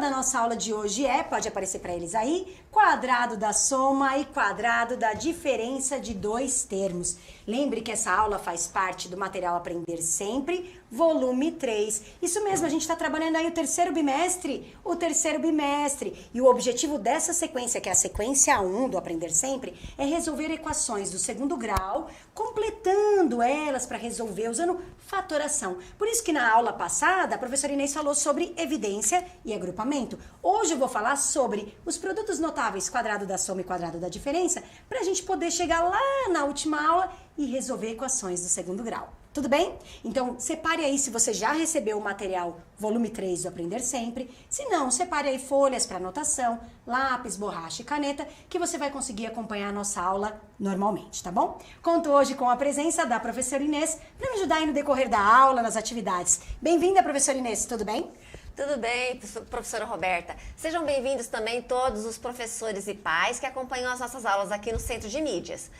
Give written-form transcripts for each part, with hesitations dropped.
da nossa aula de hoje pode aparecer para eles aí, quadrado da soma e quadrado da diferença de dois termos. Lembre que essa aula faz parte do material Aprender Sempre, volume 3. Isso mesmo, a gente está trabalhando aí o terceiro bimestre. E o objetivo dessa sequência, que é a sequência 1 do Aprender Sempre, é resolver equações do segundo grau, completando elas para resolver usando fatoração. Por isso que na aula passada a professora Inês falou sobre evidência e agrupamento. Hoje eu vou falar sobre os produtos notáveis, quadrado da soma e quadrado da diferença, para a gente poder chegar lá na última aula e resolver equações do segundo grau. Tudo bem? Então, separe aí se você já recebeu o material volume 3 do Aprender Sempre. Se não, separe aí folhas para anotação, lápis, borracha e caneta, que você vai conseguir acompanhar a nossa aula normalmente, tá bom? Conto hoje com a presença da professora Inês para me ajudar aí no decorrer da aula, nas atividades. Bem-vinda, professora Inês, tudo bem? Tudo bem, professora Roberta. Sejam bem-vindos também todos os professores e pais que acompanham as nossas aulas aqui no Centro de Mídias.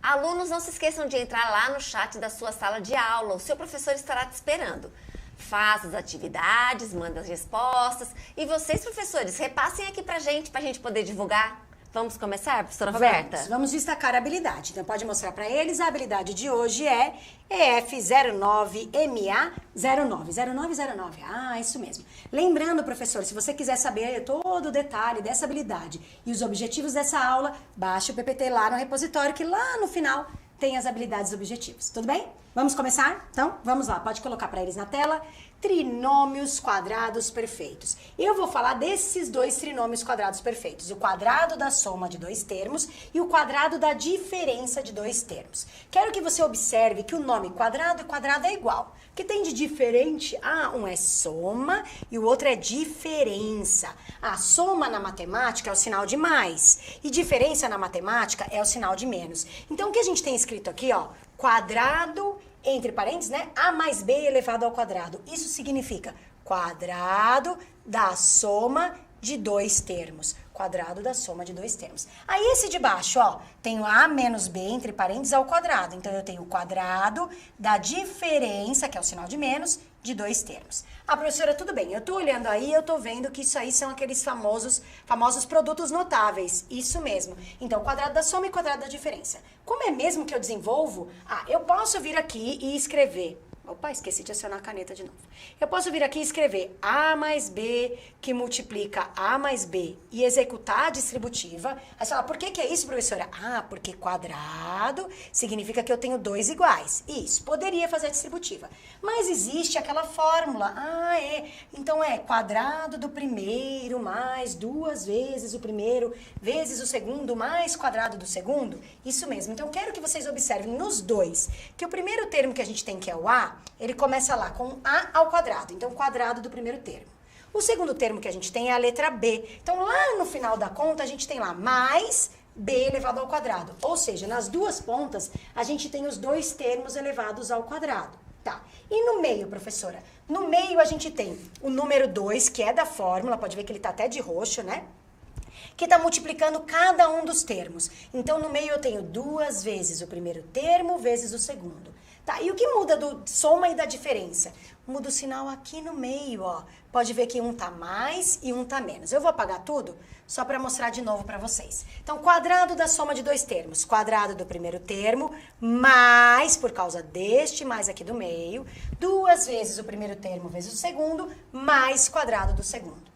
Alunos, não se esqueçam de entrar lá no chat da sua sala de aula. O seu professor estará te esperando. Faça as atividades, manda as respostas. E vocês, professores, repassem aqui pra gente poder divulgar. Vamos começar, professora Roberta? Vamos destacar a habilidade. Então, pode mostrar para eles. A habilidade de hoje é EF09MA09. 0909. Ah, isso mesmo. Lembrando, professor, se você quiser saber todo o detalhe dessa habilidade e os objetivos dessa aula, baixe o PPT lá no repositório, que lá no final tem as habilidades e objetivos. Tudo bem? Vamos começar? Então, vamos lá. Pode colocar para eles na tela. Trinômios quadrados perfeitos. Eu vou falar desses dois trinômios quadrados perfeitos. O quadrado da soma de dois termos e o quadrado da diferença de dois termos. Quero que você observe que o nome quadrado e quadrado é igual. O que tem de diferente? Um é soma e o outro é diferença. A soma na matemática é o sinal de mais e diferença na matemática é o sinal de menos. Então, o que a gente tem escrito aqui, quadrado, entre parênteses, né? A mais B elevado ao quadrado. Isso significa quadrado da soma de dois termos. Quadrado da soma de dois termos. Aí esse de baixo, tenho A menos B, entre parênteses, ao quadrado. Então, eu tenho o quadrado da diferença, que é o sinal de menos, de dois termos. Professora, tudo bem, eu tô olhando aí, eu tô vendo que isso aí são aqueles famosos produtos notáveis. Isso mesmo. Então, quadrado da soma e quadrado da diferença. Como é mesmo que eu desenvolvo? Eu posso vir aqui e escrever. Opa, esqueci de acionar a caneta de novo. Eu posso vir aqui e escrever A mais B que multiplica A mais B e executar a distributiva. Aí você fala, por que é isso, professora? Porque quadrado significa que eu tenho dois iguais. Isso, poderia fazer a distributiva. Mas existe aquela fórmula. Então é quadrado do primeiro mais duas vezes o primeiro vezes o segundo mais quadrado do segundo. Isso mesmo. Então, quero que vocês observem nos dois que o primeiro termo que a gente tem, que é o A, ele começa lá com A ao quadrado. Então, quadrado do primeiro termo. O segundo termo que a gente tem é a letra B. Então, lá no final da conta, a gente tem lá mais B elevado ao quadrado. Ou seja, nas duas pontas, a gente tem os dois termos elevados ao quadrado. Tá. E no meio, professora? No meio, a gente tem o número 2, que é da fórmula. Pode ver que ele tá até de roxo, né? Que está multiplicando cada um dos termos. Então, no meio eu tenho duas vezes o primeiro termo vezes o segundo. Tá, e o que muda do soma e da diferença? Muda o sinal aqui no meio, Pode ver que um tá mais e um tá menos. Eu vou apagar tudo só para mostrar de novo para vocês. Então, quadrado da soma de dois termos. Quadrado do primeiro termo, mais, por causa deste mais aqui do meio, duas vezes o primeiro termo vezes o segundo, mais quadrado do segundo.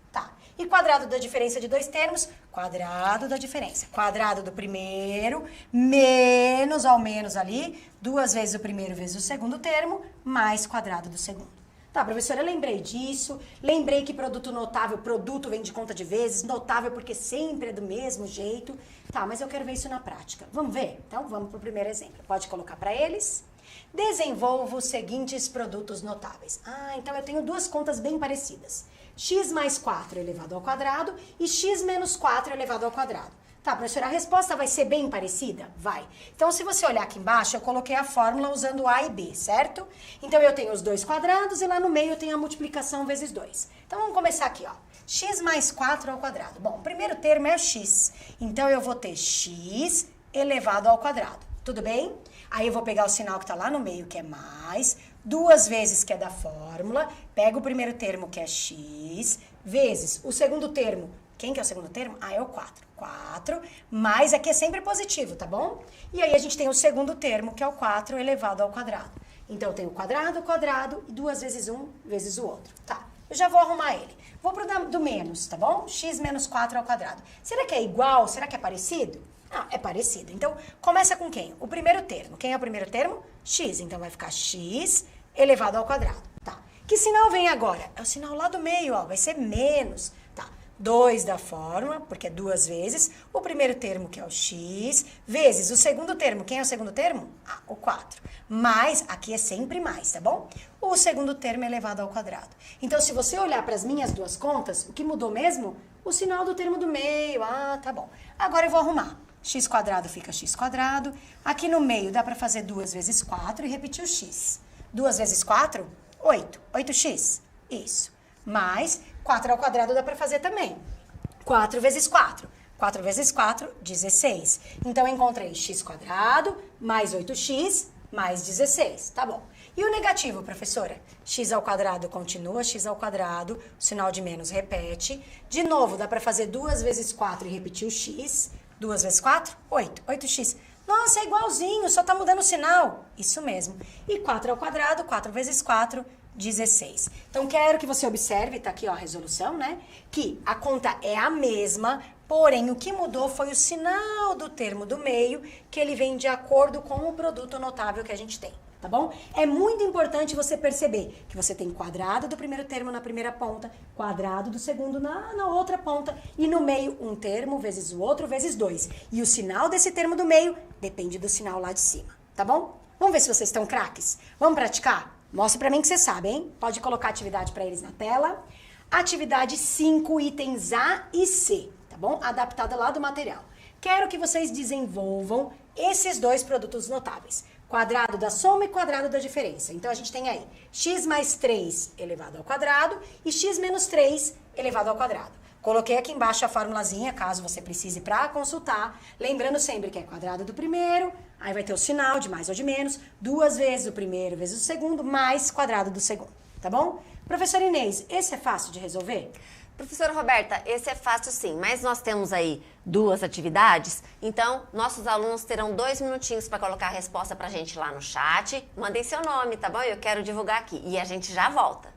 E quadrado da diferença de dois termos, quadrado da diferença. Quadrado do primeiro, menos ao menos ali, duas vezes o primeiro vezes o segundo termo, mais quadrado do segundo. Tá, professora, eu lembrei disso, lembrei que produto notável, produto vem de conta de vezes, notável porque sempre é do mesmo jeito. Tá, mas eu quero ver isso na prática. Vamos ver? Então, vamos pro primeiro exemplo. Pode colocar para eles. Desenvolva os seguintes produtos notáveis. Então eu tenho duas contas bem parecidas. X mais 4 elevado ao quadrado e x menos 4 elevado ao quadrado. Tá, professora, a resposta vai ser bem parecida? Vai. Então, se você olhar aqui embaixo, eu coloquei a fórmula usando A e B, certo? Então, eu tenho os dois quadrados e lá no meio eu tenho a multiplicação vezes 2. Então, vamos começar aqui, x mais 4 ao quadrado. Bom, o primeiro termo é o x. Então, eu vou ter x elevado ao quadrado. Tudo bem? Aí eu vou pegar o sinal que está lá no meio, que é mais, duas vezes que é da fórmula, pego o primeiro termo, que é x, vezes o segundo termo. Quem que é o segundo termo? Ah, é o 4. 4, mas aqui é sempre positivo, tá bom? E aí a gente tem o segundo termo, que é o 4 elevado ao quadrado. Então, eu tenho quadrado, e 2 vezes 1 vezes o outro. Tá, eu já vou arrumar ele. Vou pro do menos, tá bom? X menos 4 ao quadrado. Será que é igual? Será que é parecido? Ah, é parecido. Então, começa com quem? O primeiro termo. Quem é o primeiro termo? X. Então, vai ficar x elevado ao quadrado. Tá. Que sinal vem agora? É o sinal lá do meio, ó. Vai ser menos. Tá. 2 da fórmula, porque é 2 vezes. O primeiro termo, que é o x, vezes o segundo termo. Quem é o segundo termo? Ah, o 4. Mais, aqui é sempre mais, tá bom? O segundo termo é elevado ao quadrado. Então, se você olhar para as minhas duas contas, o que mudou mesmo? O sinal do termo do meio. Ah, tá bom. Agora eu vou arrumar. X quadrado fica x quadrado. Aqui no meio dá para fazer 2 vezes 4 e repetir o x. 2 vezes 4, 8. 8x. Isso. Mais 4 ao quadrado dá para fazer também. 4 vezes 4. 4 vezes 4, 16. Então, eu encontrei x quadrado mais 8x mais 16. Tá bom. E o negativo, professora? X ao quadrado continua, x ao quadrado. O sinal de menos repete. De novo, dá para fazer 2 vezes 4 e repetir o x. 2 vezes 4, 8. 8x. Nossa, é igualzinho, só tá mudando o sinal. Isso mesmo. E 4 ao quadrado, 4 vezes 4, 16. Então, quero que você observe, tá aqui ó, a resolução, né? Que a conta é a mesma, porém, o que mudou foi o sinal do termo do meio, que ele vem de acordo com o produto notável que a gente tem. Tá bom? É muito importante você perceber que você tem quadrado do primeiro termo na primeira ponta, quadrado do segundo na outra ponta, e no meio um termo vezes o outro vezes 2. E o sinal desse termo do meio depende do sinal lá de cima, tá bom? Vamos ver se vocês estão craques? Vamos praticar? Mostra pra mim que você sabe, hein? Pode colocar a atividade pra eles na tela. Atividade 5, itens A e C, tá bom? Adaptada lá do material. Quero que vocês desenvolvam esses dois produtos notáveis. Quadrado da soma e quadrado da diferença. Então, a gente tem aí x mais 3 elevado ao quadrado e x menos 3 elevado ao quadrado. Coloquei aqui embaixo a formulazinha, caso você precise para consultar. Lembrando sempre que é quadrado do primeiro, aí vai ter o sinal de mais ou de menos, 2 vezes o primeiro vezes o segundo, mais quadrado do segundo, tá bom? Professora Inês, esse é fácil de resolver? Professora Roberta, esse é fácil sim, mas nós temos aí 2 atividades, então nossos alunos terão 2 minutinhos para colocar a resposta pra gente lá no chat. Mandem seu nome, tá bom? Eu quero divulgar aqui e a gente já volta.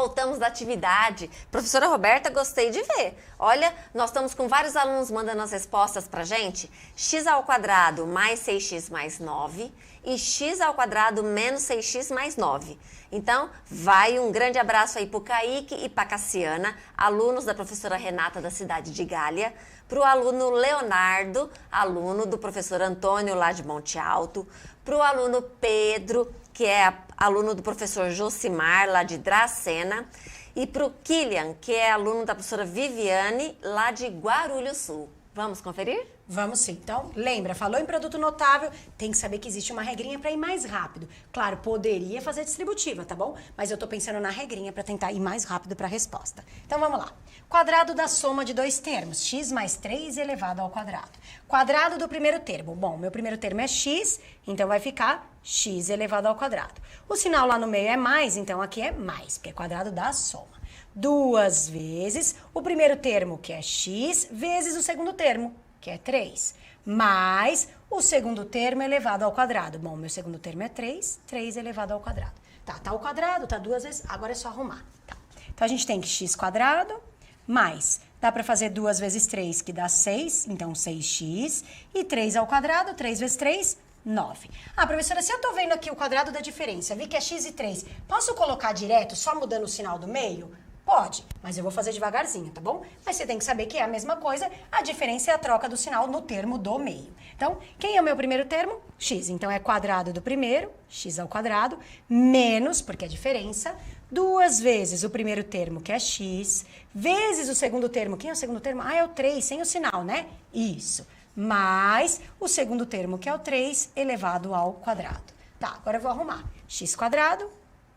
voltamos da atividade. Professora Roberta, gostei de ver. Olha, nós estamos com vários alunos mandando as respostas pra gente. X ao quadrado mais 6x mais 9 e x ao quadrado menos 6x mais 9. Então, vai um grande abraço aí pro Kaique e pra Cassiana, alunos da professora Renata da cidade de Gália, pro aluno Leonardo, aluno do professor Antônio lá de Monte Alto, pro aluno Pedro, que é aluno do professor Josimar, lá de Dracena, e para o Kilian, que é aluno da professora Viviane, lá de Guarulhos Sul. Vamos conferir? Vamos sim. Então, lembra, falou em produto notável, tem que saber que existe uma regrinha para ir mais rápido. Claro, poderia fazer distributiva, tá bom? Mas eu tô pensando na regrinha para tentar ir mais rápido para a resposta. Então, vamos lá. Quadrado da soma de dois termos, x mais 3 elevado ao quadrado. Quadrado do primeiro termo. Bom, meu primeiro termo é x, então vai ficar x elevado ao quadrado. O sinal lá no meio é mais, então aqui é mais, porque é quadrado da soma. Duas vezes o primeiro termo, que é x, vezes o segundo termo, que é 3, mais o segundo termo elevado ao quadrado. Bom, meu segundo termo é 3, 3 elevado ao quadrado. Tá ao quadrado, tá duas vezes, agora é só arrumar. Tá. Então, a gente tem que x quadrado mais, dá para fazer 2 vezes 3, que dá 6, então 6x, e 3 ao quadrado, 3 vezes 3, 9. Ah, professora, se eu tô vendo aqui o quadrado da diferença, vi que é x e 3, posso colocar direto, só mudando o sinal do meio? Pode, mas eu vou fazer devagarzinho, tá bom? Mas você tem que saber que é a mesma coisa, a diferença é a troca do sinal no termo do meio. Então, quem é o meu primeiro termo? X. Então, é quadrado do primeiro, x ao quadrado, menos, porque é diferença, 2 vezes o primeiro termo, que é x, vezes o segundo termo. Quem é o segundo termo? Ah, é o 3, sem o sinal, né? Isso. Mais o segundo termo, que é o 3, elevado ao quadrado. Tá, agora eu vou arrumar. X quadrado,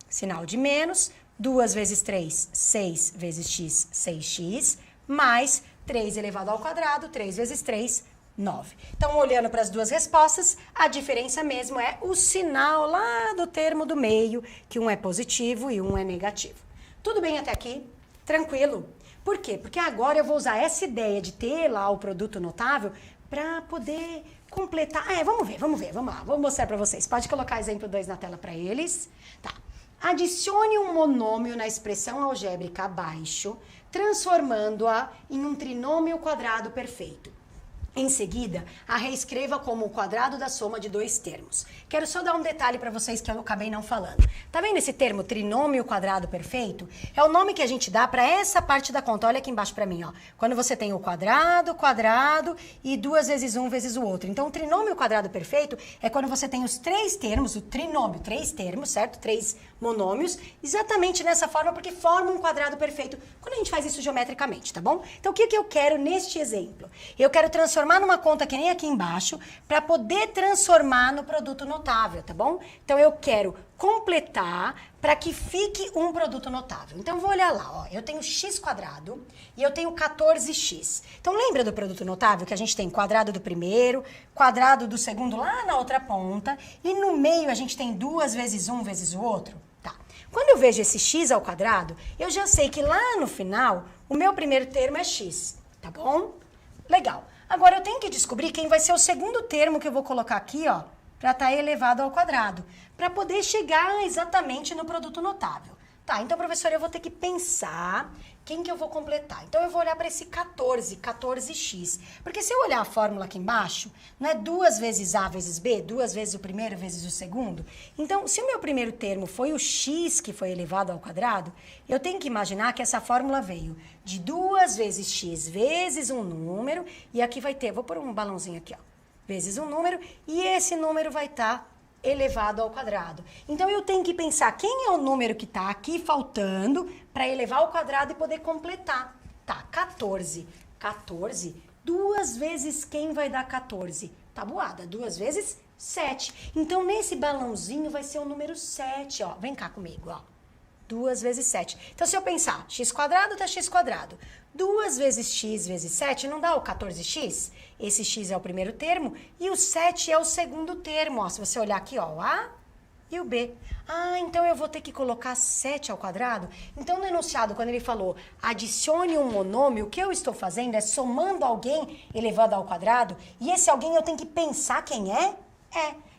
sinal de menos, 2 vezes 3, 6 vezes x, 6x, mais 3 elevado ao quadrado, 3 vezes 3, 9. Então, olhando para as duas respostas, a diferença mesmo é o sinal lá do termo do meio, que um é positivo e um é negativo. Tudo bem até aqui? Tranquilo? Por quê? Porque agora eu vou usar essa ideia de ter lá o produto notável para poder completar. Vamos lá, vou mostrar para vocês. Pode colocar exemplo 2 na tela para eles. Tá. Adicione um monômio na expressão algébrica abaixo, transformando-a em um trinômio quadrado perfeito. Em seguida, a reescreva como o quadrado da soma de dois termos. Quero só dar um detalhe para vocês que eu acabei não falando. Tá vendo esse termo trinômio quadrado perfeito? É o nome que a gente dá para essa parte da conta. Olha aqui embaixo para mim, ó. Quando você tem o quadrado, quadrado e 2 vezes 1 vezes o outro. Então, o trinômio quadrado perfeito é quando você tem os três termos, o trinômio, 3 termos, certo? 3 monômios, exatamente nessa forma, porque forma um quadrado perfeito. Quando a gente faz isso geometricamente, tá bom? Então, o que eu quero neste exemplo? Eu quero transformar numa conta que nem aqui embaixo, para poder transformar no produto notável, tá bom? Então, eu quero completar para que fique um produto notável. Então, eu vou olhar lá, ó. Eu tenho x quadrado e eu tenho 14x. Então, lembra do produto notável que a gente tem quadrado do primeiro, quadrado do segundo lá na outra ponta, e no meio a gente tem 2 vezes 1 vezes o outro? Tá. Quando eu vejo esse x ao quadrado, eu já sei que lá no final, o meu primeiro termo é x, tá bom? Legal. Agora, eu tenho que descobrir quem vai ser o segundo termo que eu vou colocar aqui, ó, para estar elevado ao quadrado, para poder chegar exatamente no produto notável. Tá, então, professora, eu vou ter que pensar quem que eu vou completar. Então, eu vou olhar para esse 14x. Porque se eu olhar a fórmula aqui embaixo, não é 2 vezes A vezes B, 2 vezes o primeiro vezes o segundo? Então, se o meu primeiro termo foi o x que foi elevado ao quadrado, eu tenho que imaginar que essa fórmula veio de 2 vezes x vezes um número, e aqui vai ter, vou pôr um balãozinho aqui, ó, vezes um número, e esse número vai estar elevado ao quadrado. Então, eu tenho que pensar quem é o número que está aqui faltando para elevar ao quadrado e poder completar. Tá, 14. 14, 2 vezes quem vai dar 14? Tabuada, 2 vezes 7. Então, nesse balãozinho vai ser o número 7, ó. Vem cá comigo, ó. 2 vezes 7. Então, se eu pensar, x quadrado tá x quadrado. 2 vezes x vezes 7 não dá o 14x? Esse x é o primeiro termo e o 7 é o segundo termo. Ó, se você olhar aqui, ó, o A e o B. Ah, então eu vou ter que colocar 7 ao quadrado? Então, no enunciado, quando ele falou adicione um monômio, o que eu estou fazendo é somando alguém elevado ao quadrado, e esse alguém eu tenho que pensar quem é?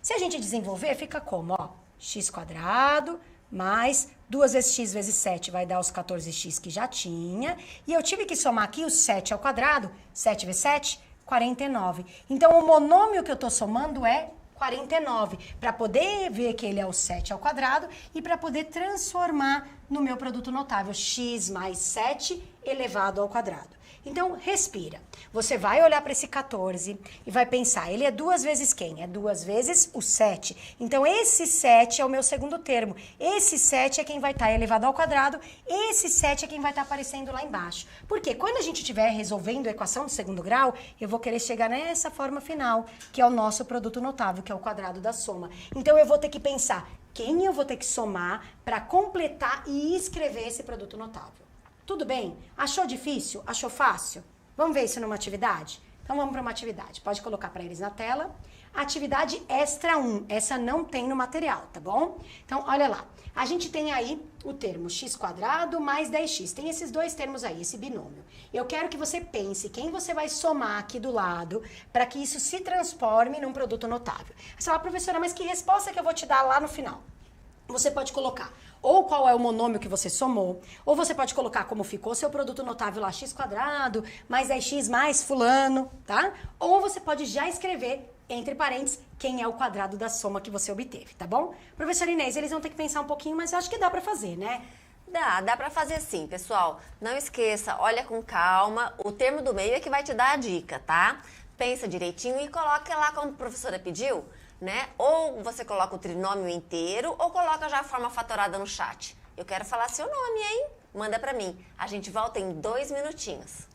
Se a gente desenvolver, fica como? Ó, x quadrado mais 2 vezes x vezes 7 vai dar os 14x que já tinha. E eu tive que somar aqui o 7 ao quadrado. 7 vezes 7, 49. Então, o monômio que eu estou somando é 49, para poder ver que ele é o 7 ao quadrado e para poder transformar no meu produto notável, x mais 7 elevado ao quadrado. Então, respira. Você vai olhar para esse 14 e vai pensar, ele é 2 vezes quem? É 2 vezes o 7. Então, esse 7 é o meu segundo termo. Esse 7 é quem vai estar elevado ao quadrado, esse 7 é quem vai estar aparecendo lá embaixo. Porque quando a gente estiver resolvendo a equação do segundo grau, eu vou querer chegar nessa forma final, que é o nosso produto notável, que é o quadrado da soma. Então, eu vou ter que pensar quem eu vou ter que somar para completar e escrever esse produto notável. Tudo bem? Achou difícil? Achou fácil? Vamos ver isso numa atividade? Então, vamos para uma atividade. Pode colocar para eles na tela. Atividade extra 1. Essa não tem no material, tá bom? Então, olha lá. A gente tem aí o termo x² mais 10x. Tem esses dois termos aí, esse binômio. Eu quero que você pense quem você vai somar aqui do lado para que isso se transforme num produto notável. Você fala, professora, mas que resposta que eu vou te dar lá no final? Você pode colocar ou qual é o monômio que você somou, ou você pode colocar como ficou seu produto notável lá, x² mais 10x mais fulano, tá? Ou você pode já escrever, entre parênteses, quem é o quadrado da soma que você obteve, tá bom? Professora Inês, eles vão ter que pensar um pouquinho, mas eu acho que dá pra fazer, né? Dá pra fazer sim, pessoal. Não esqueça, olha com calma, o termo do meio é que vai te dar a dica, tá? Pensa direitinho e coloque lá como a professora pediu, né? Ou você coloca o trinômio inteiro ou coloca já a forma fatorada no chat. Eu quero falar seu nome, hein? Manda pra mim. A gente volta em 2 minutinhos.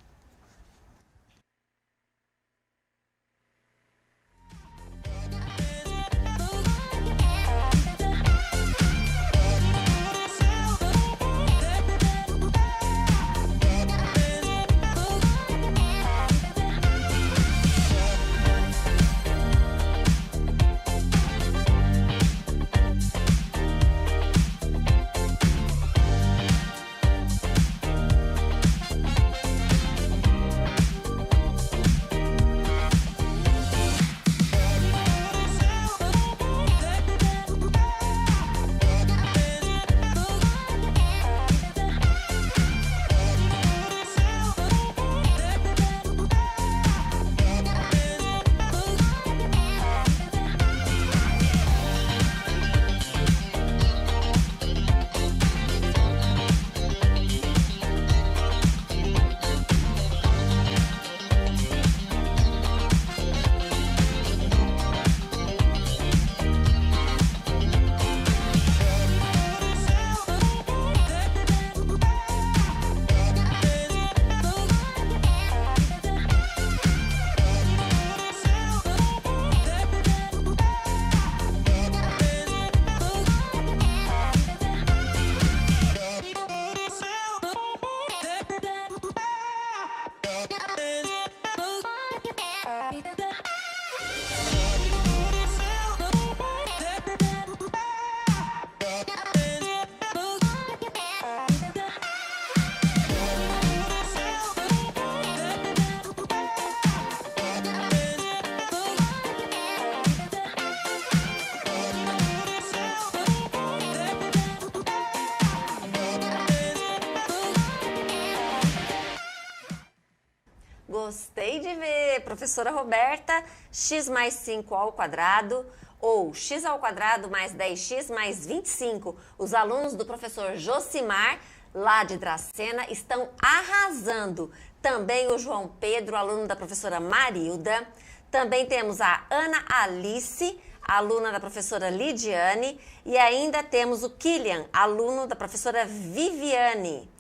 Gostei de ver, professora Roberta, x mais 5 ao quadrado ou x ao quadrado mais 10x mais 25. Os alunos do professor Josimar, lá de Dracena, estão arrasando. Também o João Pedro, aluno da professora Marilda. Também temos a Ana Alice, aluna da professora Lidiane. E ainda temos o Kilian, aluno da professora Viviane.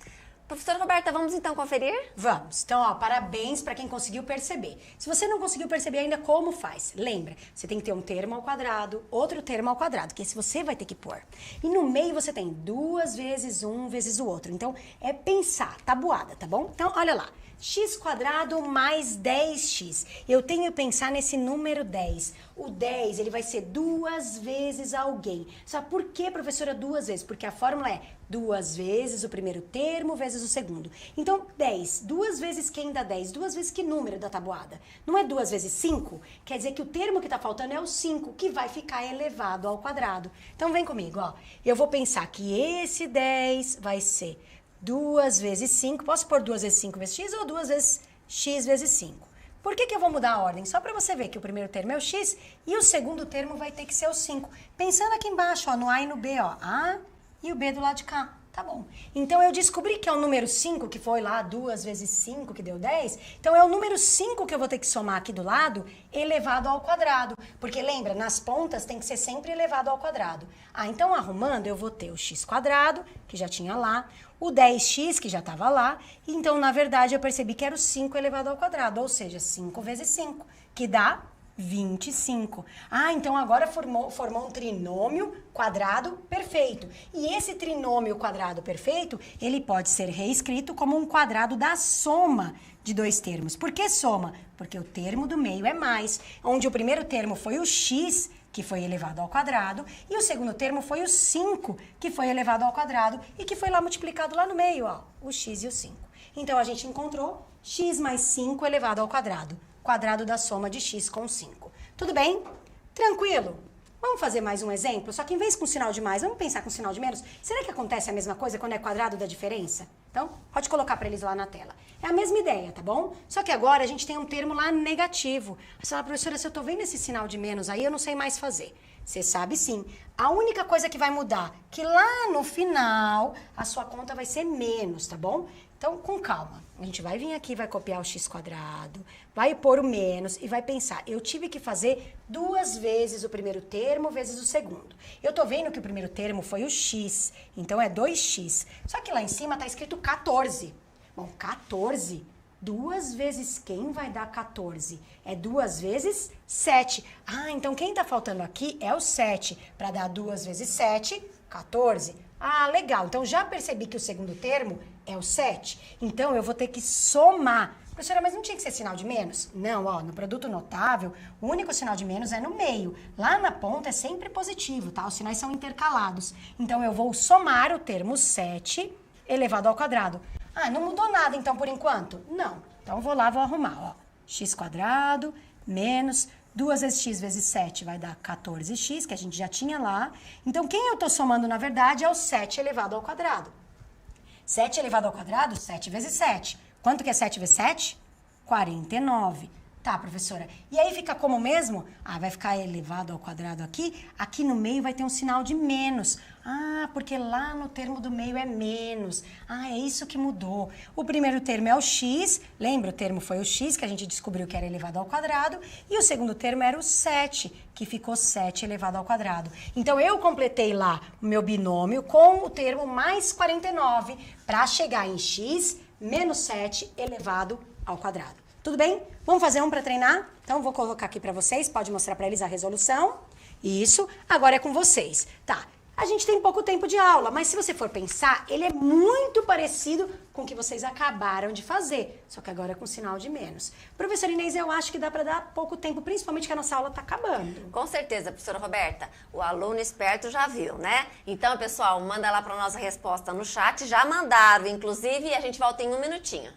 Professora Roberta, vamos então conferir? Vamos. Então, ó, parabéns para quem conseguiu perceber. Se você não conseguiu perceber ainda, como faz? Lembra, você tem que ter um termo ao quadrado, outro termo ao quadrado, que esse você vai ter que pôr. E no meio você tem 2 vezes um vezes o outro. Então, é pensar, tabuada, tá bom? Então, olha lá. x² mais 10x. Eu tenho que pensar nesse número 10. O 10, ele vai ser 2 vezes alguém. Sabe por que, professora, 2 vezes? Porque a fórmula é 2 vezes o primeiro termo vezes o segundo. Então, 10. 2 vezes quem dá 10? 2 vezes que número da tabuada? Não é 2 vezes 5? Quer dizer que o termo que está faltando é o 5, que vai ficar elevado ao quadrado. Então, vem comigo, ó. Eu vou pensar que esse 10 vai ser 2 vezes 5. Posso pôr 2 vezes 5 vezes x ou 2 vezes x vezes 5? Por que eu vou mudar a ordem? Só para você ver que o primeiro termo é o x e o segundo termo vai ter que ser o 5. Pensando aqui embaixo, ó, no A e no B, ó. A e o B do lado de cá. Tá bom. Então, eu descobri que é o número 5, que foi lá 2 vezes 5, que deu 10. Então, é o número 5 que eu vou ter que somar aqui do lado, elevado ao quadrado. Porque, lembra, nas pontas tem que ser sempre elevado ao quadrado. Ah, então, arrumando, eu vou ter o x², que já tinha lá, o 10x, que já estava lá. Então, na verdade, eu percebi que era o 5 elevado ao quadrado, ou seja, 5 vezes 5, que dá 25. Ah, então agora formou um trinômio quadrado perfeito. E esse trinômio quadrado perfeito, ele pode ser reescrito como um quadrado da soma de dois termos. Por que soma? Porque o termo do meio é mais, onde o primeiro termo foi o x, que foi elevado ao quadrado, e o segundo termo foi o 5, que foi elevado ao quadrado, e que foi lá multiplicado lá no meio, ó, o x e o 5. Então, a gente encontrou x mais 5 elevado ao quadrado. Quadrado da soma de x com 5. Tudo bem? Tranquilo? Vamos fazer mais um exemplo? Só que em vez com sinal de mais, vamos pensar com sinal de menos? Será que acontece a mesma coisa quando é quadrado da diferença? Então, pode colocar para eles lá na tela. É a mesma ideia, tá bom? Só que agora a gente tem um termo lá negativo. Você fala, professora, se eu tô vendo esse sinal de menos aí, eu não sei mais fazer. Você sabe sim. A única coisa que vai mudar, que lá no final, a sua conta vai ser menos, tá bom? Então, com calma. A gente vai vir aqui, vai copiar o x², vai pôr o menos e vai pensar, eu tive que fazer 2 vezes o primeiro termo vezes o segundo. Eu tô vendo que o primeiro termo foi o x, então é 2x. Só que lá em cima tá escrito 14. Bom, 14, 2 vezes quem vai dar 14? É 2 vezes 7. Ah, então quem tá faltando aqui é o 7. Para dar 2 vezes 7, 14. Ah, legal. Então, já percebi que o segundo termo é o 7. Então, eu vou ter que somar. Professora, mas não tinha que ser sinal de menos? Não, ó, no produto notável, o único sinal de menos é no meio. Lá na ponta é sempre positivo, tá? Os sinais são intercalados. Então, eu vou somar o termo 7 elevado ao quadrado. Ah, não mudou nada, então, por enquanto? Não. Então, vou lá, vou arrumar, ó. x² menos 2 vezes x vezes 7 vai dar 14x, que a gente já tinha lá. Então, quem eu estou somando, na verdade, é o 7 elevado ao quadrado. 7 elevado ao quadrado, 7 vezes 7. Quanto que é 7 vezes 7? 49. Tá, professora. E aí fica como mesmo? Ah, vai ficar elevado ao quadrado aqui. Aqui no meio vai ter um sinal de menos. Ah, porque lá no termo do meio é menos. Ah, é isso que mudou. O primeiro termo é o x. Lembra, o termo foi o x, que a gente descobriu que era elevado ao quadrado. E o segundo termo era o 7, que ficou 7 elevado ao quadrado. Então, eu completei lá o meu binômio com o termo mais 49 para chegar em x menos 7 elevado ao quadrado. Tudo bem? Vamos fazer um para treinar? Então, vou colocar aqui para vocês. Pode mostrar para eles a resolução. Isso. Agora é com vocês. Tá. A gente tem pouco tempo de aula, mas se você for pensar, ele é muito parecido com o que vocês acabaram de fazer. Só que agora é com sinal de menos. Professora Inês, eu acho que dá para dar pouco tempo, principalmente que a nossa aula está acabando. Com certeza, professora Roberta. O aluno esperto já viu, né? Então, pessoal, manda lá para nossa resposta no chat. Já mandaram, inclusive, e a gente volta em um minutinho.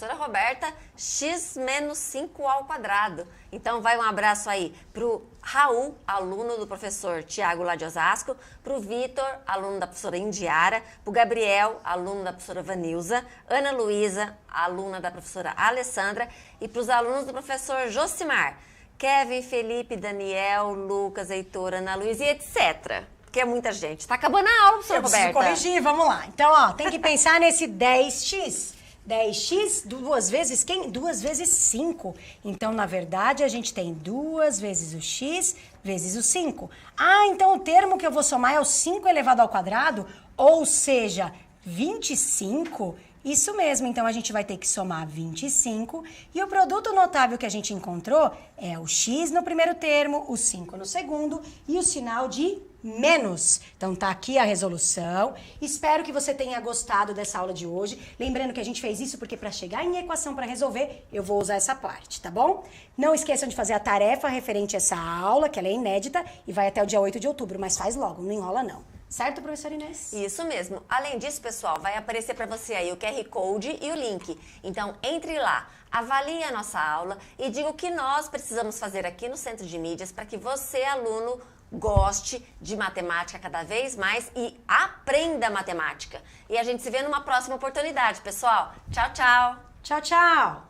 professora Roberta, x menos 5 ao quadrado. Então, vai um abraço aí pro Raul, aluno do professor Tiago lá de Osasco, pro Vitor, aluno da professora Indiara, pro Gabriel, aluno da professora Vanilza, Ana Luísa, aluna da professora Alessandra, e pros alunos do professor Josimar, Kevin, Felipe, Daniel, Lucas, Heitor, Ana Luísa e etc. Que é muita gente. Tá acabando a aula, professora Roberta. Eu preciso corrigir, vamos lá. Então, ó, tem que pensar nesse 10x. 10x, 2 vezes quem? 2 vezes 5. Então, na verdade, a gente tem 2 vezes o x vezes o 5. Ah, então o termo que eu vou somar é o 5 elevado ao quadrado, ou seja, 25. Isso mesmo, então a gente vai ter que somar 25 e o produto notável que a gente encontrou é o x no primeiro termo, o 5 no segundo e o sinal de menos. Então tá aqui a resolução. Espero que você tenha gostado dessa aula de hoje. Lembrando que a gente fez isso porque para chegar em equação para resolver, eu vou usar essa parte, tá bom? Não esqueçam de fazer a tarefa referente a essa aula, que ela é inédita e vai até o dia 8 de outubro, mas faz logo, não enrola não. Certo, professora Inês? Isso mesmo. Além disso, pessoal, vai aparecer para você aí o QR Code e o link. Então, entre lá, avalie a nossa aula e diga o que nós precisamos fazer aqui no Centro de Mídias para que você, aluno, goste de matemática cada vez mais e aprenda matemática. E a gente se vê numa próxima oportunidade, pessoal. Tchau, tchau. Tchau, tchau.